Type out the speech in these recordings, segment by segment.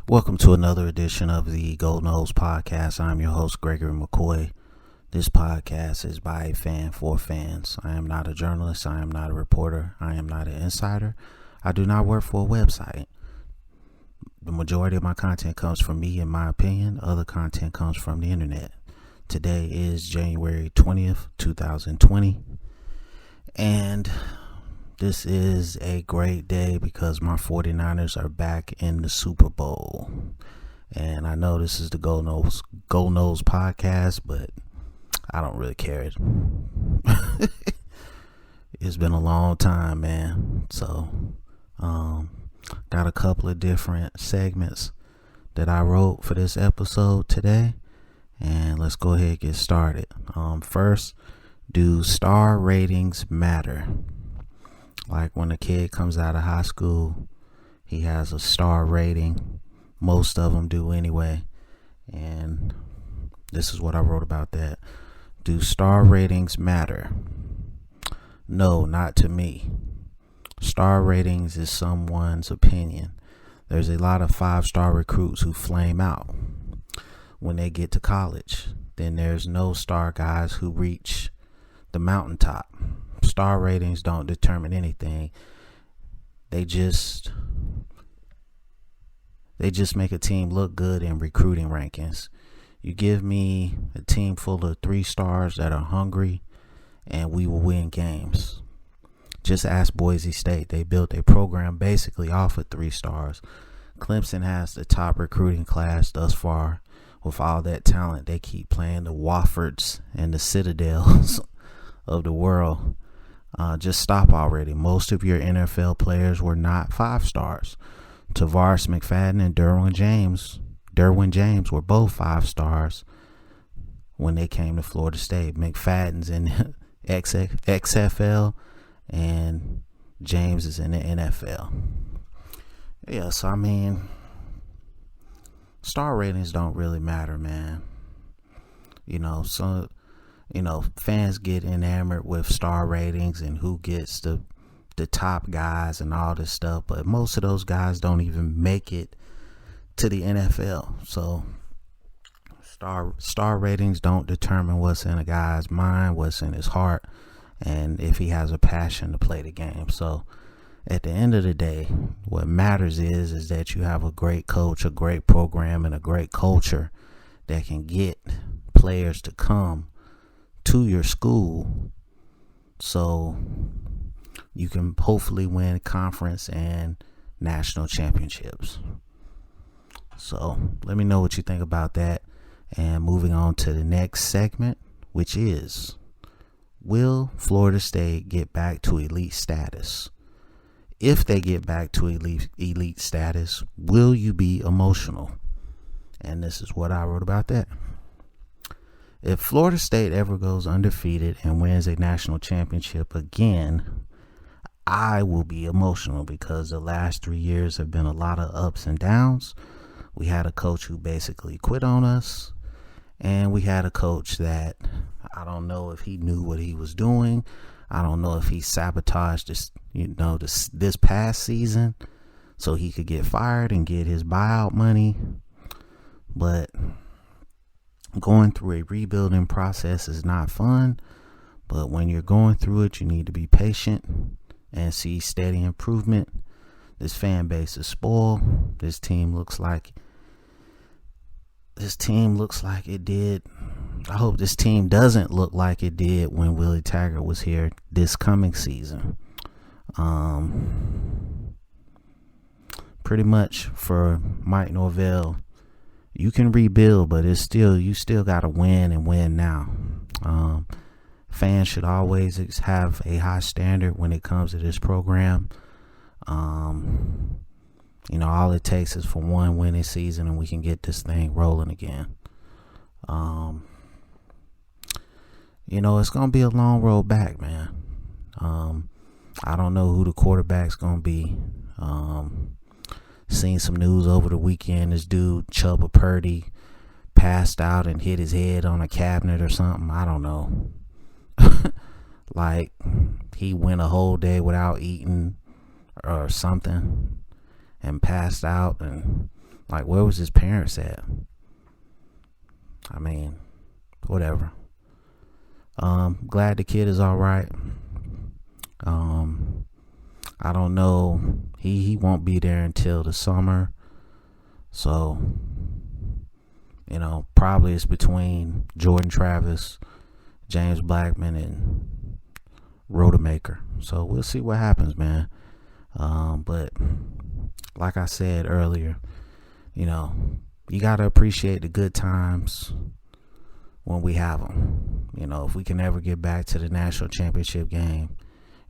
Welcome to another edition of the Noles Podcast. I'm your host, Gregory McCoy. This podcast is by a fan for fans. I am not a journalist. I am not a reporter. I am not an insider. I do not work for a website. The majority of my content comes from me, in my opinion. Other content comes from the internet. Today is January 20th, 2020. And this is a great day because my 49ers are back in the Super Bowl. And I know this is the Go Noles Podcast, but I don't really care. It's been a long time, man. So, got a couple of different segments that I wrote for this episode today. And let's go ahead and get started. First, do star ratings matter? Like when a kid comes out of high school, he has a star rating. Most of them do anyway. And this is what I wrote about that. Do star ratings matter? No, not to me. Star ratings is someone's opinion. There's a lot of 5-star recruits who flame out when they get to college. Then there's no star guys who reach the mountaintop. Star ratings don't determine anything. They just make a team look good in recruiting rankings. You give me a team full of 3 stars that are hungry, and we will win games. Just ask Boise State. They built a program basically off of 3 stars. Clemson has the top recruiting class thus far. With all that talent, they keep playing the Woffords and the Citadels of the world. Just stop already. Most of your NFL players were not 5 stars. Tavares McFadden and Derwin James were both 5 stars when they came to Florida State. McFadden's in XFL and James is in the NFL. Yeah, so I mean, star ratings don't really matter, man. Fans get enamored with star ratings and who gets the top guys and all this stuff, but most of those guys don't even make it to the NFL. So star ratings don't determine what's in a guy's mind, what's in his heart, and if he has a passion to play the game. So at the end of the day, what matters is that you have a great coach, a great program, and a great culture that can get players to come to your school so you can hopefully win conference and national championships. So let me know what you think about that. And moving on to the next segment, which is, will Florida State get back to elite status? If they get back to elite status, will you be emotional? And this is what I wrote about that. If Florida State ever goes undefeated and wins a national championship again, I will be emotional because the last 3 years have been a lot of ups and downs. We had a coach who basically quit on us, and we had a coach that I don't know if he knew what he was doing. I don't know if he sabotaged this past season so he could get fired and get his buyout money. But going through a rebuilding process is not fun, but when you're going through it, you need to be patient and see steady improvement. This fan base is spoiled. This team looks like it did. I hope this team doesn't look like it did when Willie Taggart was here this coming season. Pretty much for Mike Norvell, you can rebuild, but you still got to win and win now. Fans should always have a high standard when it comes to this program. All it takes is for one winning season and we can get this thing rolling again. It's going to be a long road back, man. I don't know who the quarterback's going to be. Seen some news over the weekend. This dude, Chubba Purdy, passed out and hit his head on a cabinet or something. I don't know. Like, he went a whole day without eating or something and passed out, and Like, where was his parents at? I mean, whatever. Glad the kid is all right. I don't know. He won't be there until the summer. So, probably it's between Jordan Travis, James Blackman, and Rodemaker. So we'll see what happens, man. But like I said earlier, you got to appreciate the good times when we have them. If we can ever get back to the national championship game,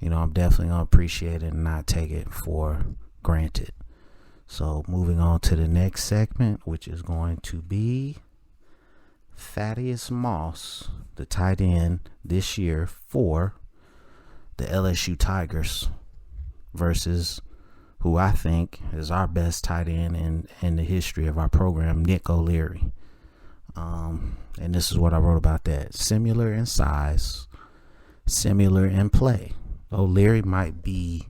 I'm definitely going to appreciate it and not take it for granted. So moving on to the next segment, which is going to be Thaddeus Moss, the tight end this year for the LSU Tigers, versus who I think is our best tight end in the history of our program, Nick O'Leary. And this is what I wrote about that. Similar in size, similar in play. O'Leary might be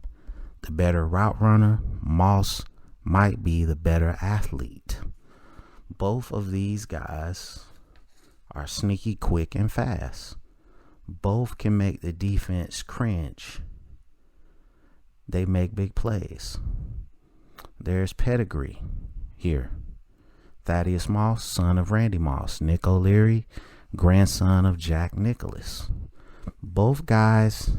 the better route runner. Moss might be the better athlete. Both of these guys are sneaky, quick, and fast. Both can make the defense cringe. They make big plays. There's pedigree here. Thaddeus Moss, son of Randy Moss. Nick O'Leary, grandson of Jack Nicklaus. Both guys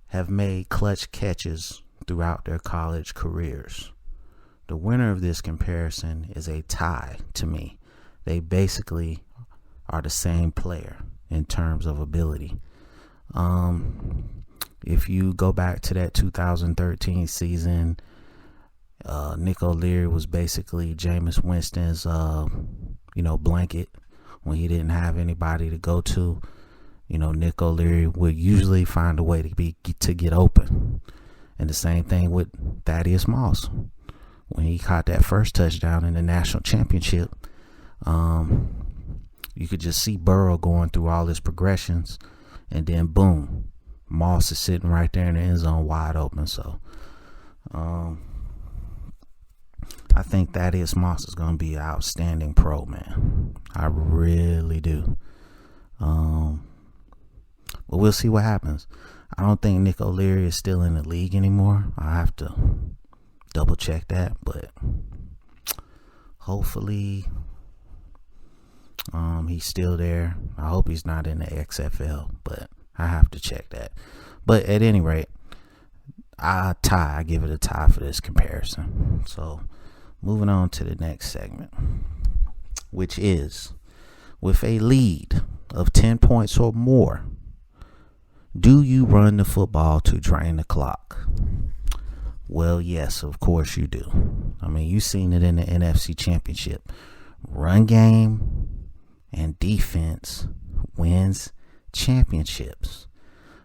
have made clutch catches throughout their college careers. The winner of this comparison is a tie to me. They basically are the same player in terms of ability. If you go back to that 2013 season, Nick O'Leary was basically Jameis Winston's, blanket when he didn't have anybody to go to. Nick O'Leary would usually find a way to get open. And the same thing with Thaddeus Moss. When he caught that first touchdown in the national championship, you could just see Burrow going through all his progressions, and then boom, Moss is sitting right there in the end zone wide open. So I think Thaddeus Moss is going to be an outstanding pro, man. I really do. But we'll see what happens. I don't think Nick O'Leary is still in the league anymore. I have to double check that, but hopefully he's still there. I hope he's not in the XFL, but I have to check that. But at any rate, I give it a tie for this comparison. So moving on to the next segment, which is, with a lead of 10 points or more, do you run the football to drain the clock? Well, yes, of course you do. I mean, you've seen it in the NFC Championship. Run game and defense wins championships.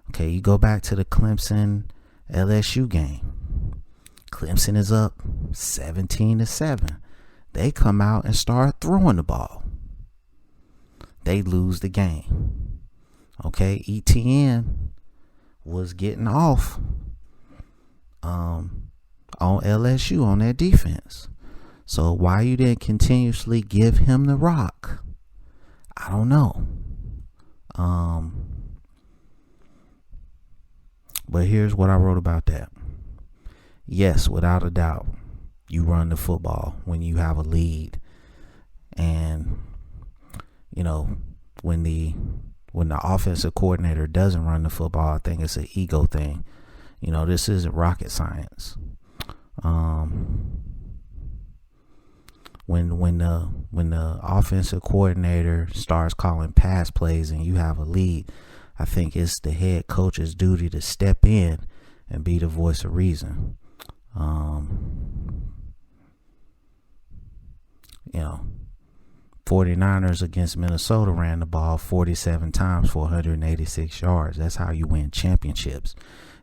Okay, you go back to the Clemson LSU game. Clemson is up 17-7. They come out and start throwing the ball. They lose the game. Okay, ETN was getting off on LSU on that defense. So why you didn't continuously give him the rock, I don't know. But here's what I wrote about that. Yes, without a doubt, you run the football when you have a lead. And, when the offensive coordinator doesn't run the football, I think it's an ego thing. This isn't rocket science. When the offensive coordinator starts calling pass plays and you have a lead, I think it's the head coach's duty to step in and be the voice of reason. 49ers against Minnesota ran the ball 47 times for 186 yards. That's how you win championships.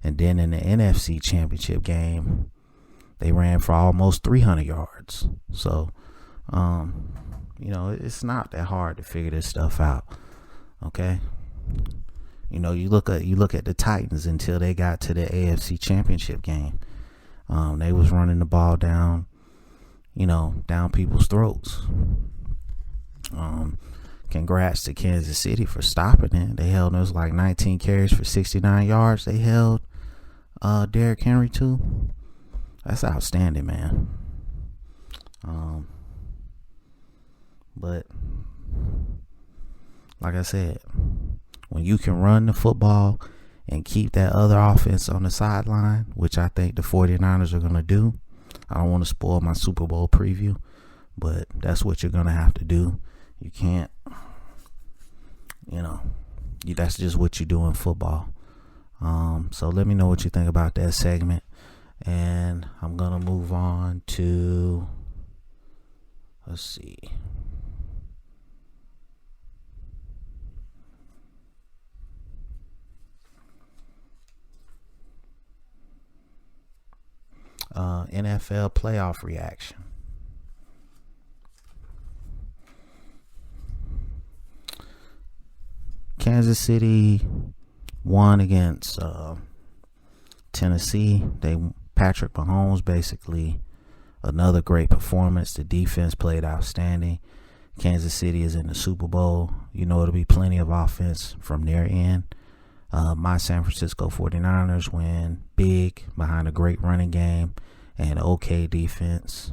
And then in the NFC Championship game, they ran for almost 300 yards. So, it's not that hard to figure this stuff out. Okay. You look at the Titans until they got to the AFC Championship game. They was running the ball down, down people's throats. Congrats to Kansas City for stopping it. They held, it was like 19 carries for 69 yards. They held Derrick Henry to. That's outstanding, man. But like I said, when you can run the football and keep that other offense on the sideline, which I think the 49ers are going to do. I don't want to spoil my Super Bowl preview, but that's what you're going to have to do. You can't, that's just what you do in football. So let me know what you think about that segment. And I'm going to move on to, let's see. NFL playoff reaction. Kansas City won against Tennessee. Patrick Mahomes, basically another great performance. The defense played outstanding. Kansas City is in the Super Bowl. It'll be plenty of offense from their end. My San Francisco 49ers win big behind a great running game and okay defense.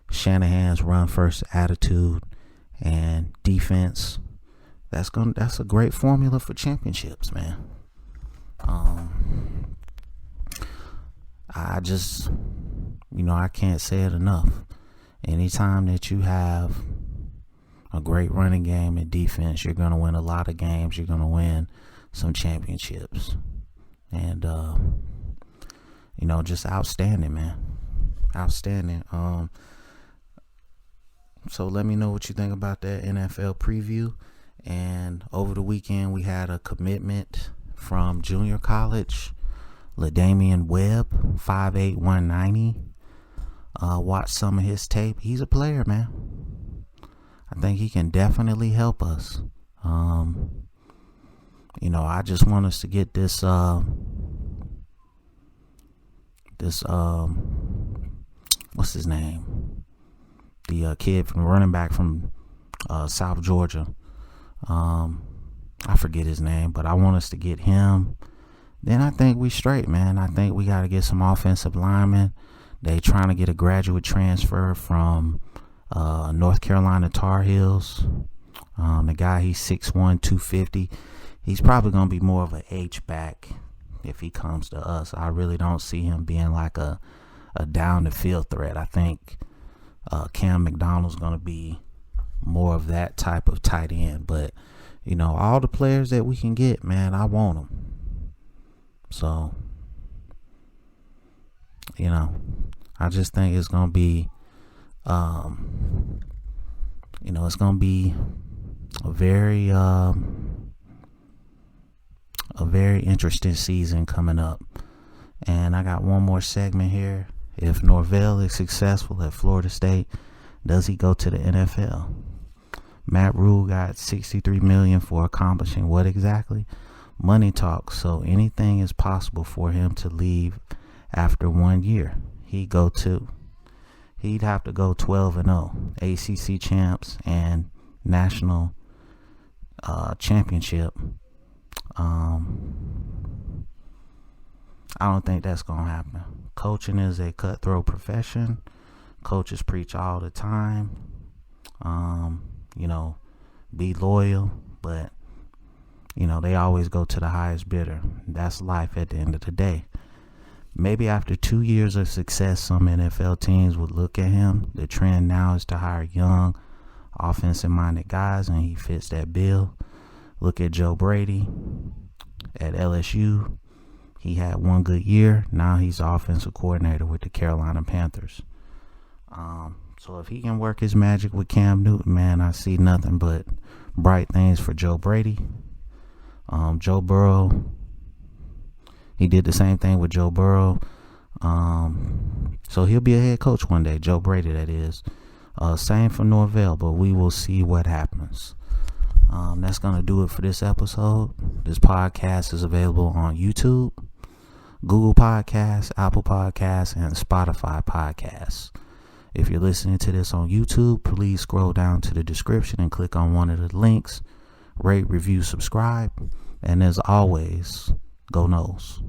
Shanahan's run first attitude and defense. That's a great formula for championships, man. I just, I can't say it enough. Anytime that you have a great running game and defense, you're going to win a lot of games. You're going to win some championships. And, just outstanding, man. Outstanding. So let me know what you think about that NFL preview. And over the weekend, we had a commitment from junior college, LaDamian Webb, 5'8", 190. Watch some of his tape. He's a player, man. I think he can definitely help us. I just want us to get this what's his name? The kid from running back from South Georgia. I forget his name, but I want us to get him. Then I think we straight, man. I think we got to get some offensive linemen. They trying to get a graduate transfer from North Carolina Tar Heels. The guy, he's 6'1", 250. He's probably going to be more of an H-back if he comes to us. I really don't see him being like a down the field threat. I think Cam McDonald's going to be more of that type of tight end. But, all the players that we can get, man, I want them. So, I just think it's going to be, it's going to be a very interesting season coming up. And I got one more segment here. If Norvell is successful at Florida State, does he go to the NFL? Matt Rule got $63 million for accomplishing what exactly? Money talks. So anything is possible for him to leave after 1 year. He'd have to go 12-0, ACC champs and national championship. I don't think that's gonna happen. Coaching is a cutthroat profession. Coaches preach all the time. Be loyal, but they always go to the highest bidder. That's life at the end of the day. Maybe after 2 years of success, some NFL teams would look at him. The trend now is to hire young, offensive-minded guys, and he fits that bill. Look at Joe Brady at LSU. He had one good year. Now he's offensive coordinator with the Carolina Panthers. So if he can work his magic with Cam Newton, man, I see nothing but bright things for Joe Brady. Joe Burrow, he did the same thing with Joe Burrow. So he'll be a head coach one day, Joe Brady, that is. Same for Norvell, but we will see what happens. That's going to do it for this episode. This podcast is available on YouTube, Google Podcasts, Apple Podcasts, and Spotify Podcasts. If you're listening to this on YouTube, please scroll down to the description and click on one of the links. Rate, review, subscribe. And as always, go Noles.